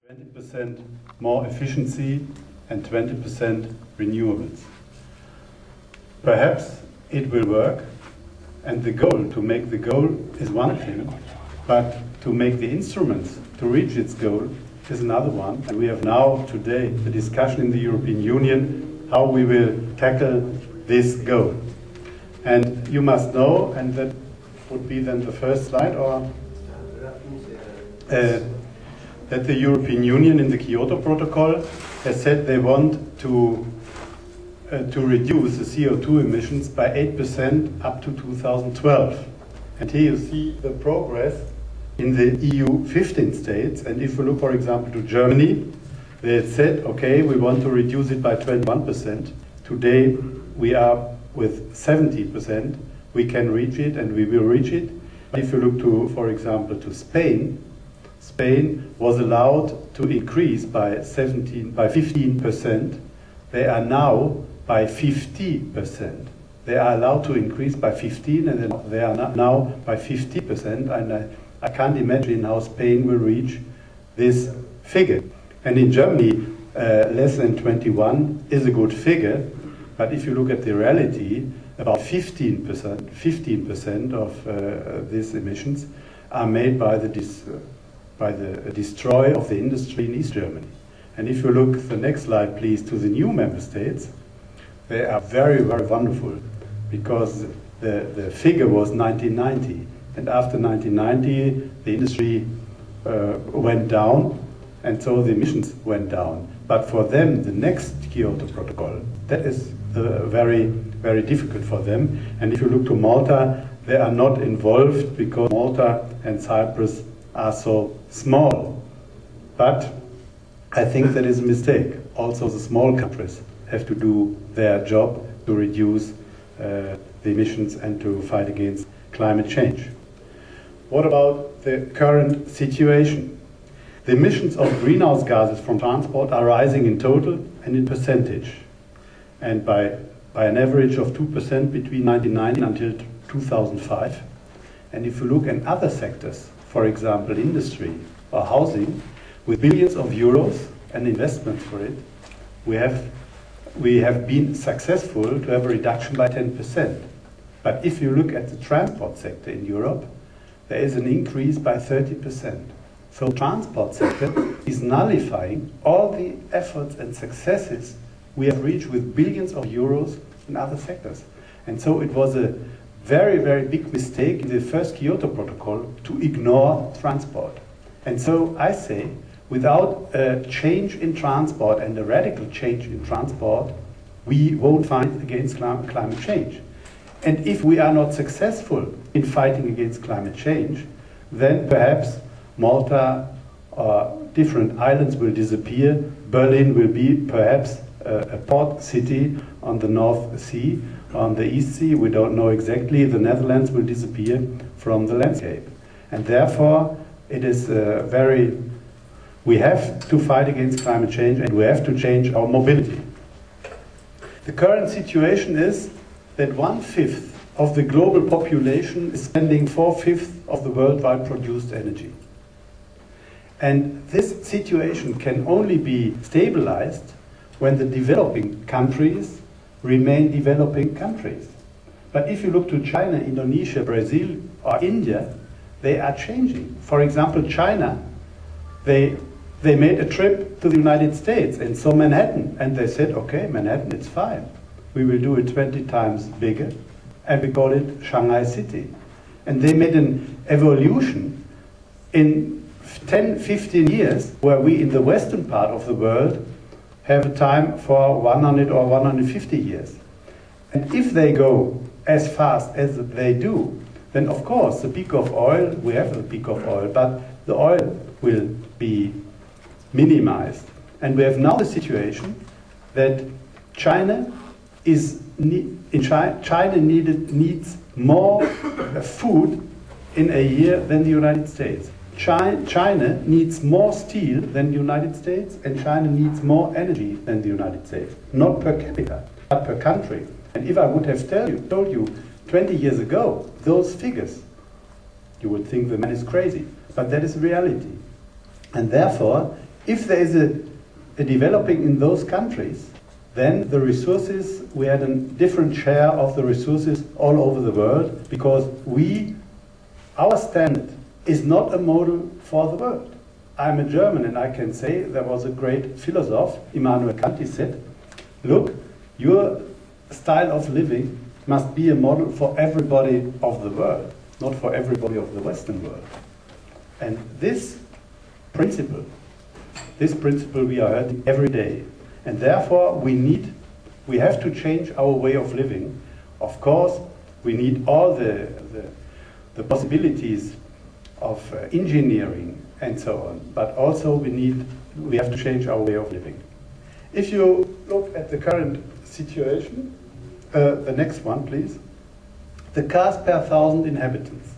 20% more efficiency and 20% renewables. Perhaps it will work, and the goal, to make the goal is one thing, but to make the instruments to reach its goal is another one. And we have now today the discussion in the European Union how we will tackle this goal. And you must know, and that would be then the first slide, or that the European Union in the Kyoto Protocol has said they want to reduce the CO2 emissions by 8% up to 2012. And here you see the progress in the EU 15 states. And if we look, for example, to Germany, they had said, okay, we want to reduce it by 21%. Today we are with 70%. We can reach it and we will reach it. If you look to, for example, to Spain, Spain was allowed to increase by 15%. They are now by 50%. They are allowed to increase by 15, and then they are now by 50%. And I can't imagine how Spain will reach this figure. And in Germany, less than 21 is a good figure. But if you look at the reality, about 15% of these emissions are made by the destroy of the industry in East Germany. And if you look, the next slide please, to the new member states, they are very, very wonderful, because the figure was 1990. And after 1990, the industry went down, and so the emissions went down. But for them, the next Kyoto Protocol, that is very, very difficult for them. And if you look to Malta, they are not involved because Malta and Cyprus are so small. But I think that is a mistake. Also, the small countries have to do their job to reduce the emissions and to fight against climate change. What about the current situation? The emissions of greenhouse gases from transport are rising in total and in percentage, and by an average of 2% between 1990 until 2005. And if you look at other sectors, for example industry or housing, with billions of euros and investments for it, we have been successful to have a reduction by 10%. But if you look at the transport sector in Europe, there is an increase by 30%. So the transport sector is nullifying all the efforts and successes we have reached with billions of euros in other sectors. And so it was a very, very big mistake in the first Kyoto Protocol to ignore transport. And so I say, without a change in transport and a radical change in transport, we won't fight against climate change. And if we are not successful in fighting against climate change, then perhaps Malta or different islands will disappear. Berlin will be perhaps a port city on the North Sea. On the East Sea, we don't know exactly. The Netherlands will disappear from the landscape. And therefore, it is we have to fight against climate change, and we have to change our mobility. The current situation is that 1/5 of the global population is spending 4/5 of the worldwide produced energy. And this situation can only be stabilized when the developing countries remain developing countries. But if you look to China, Indonesia, Brazil, or India, they are changing. For example, China, they made a trip to the United States and saw Manhattan, and they said, okay, Manhattan, it's fine. We will do it 20 times bigger, and we call it Shanghai City. And they made an evolution in 10, 15 years, where we in the western part of the world have a time for 100 or 150 years. And if they go as fast as they do, then of course the peak of oil, we have a peak of oil, but the oil will be minimized. And we have now the situation that China needs more food in a year than the United States. China needs more steel than the United States, and China needs more energy than the United States. Not per capita, but per country. And if I would have told you 20 years ago those figures, you would think the man is crazy. But that is reality. And therefore, if there is a developing in those countries, then the resources, we had a different share of the resources all over the world, because our standard is not a model for the world. I'm a German, and I can say there was a great philosopher, Immanuel Kant, he said, look, your style of living must be a model for everybody of the world, not for everybody of the Western world. And this principle we are hurting every day. And therefore we have to change our way of living. Of course, we need all the possibilities of engineering and so on, but also we have to change our way of living. If you look at the current situation, the next one please, the cars per 1,000 inhabitants.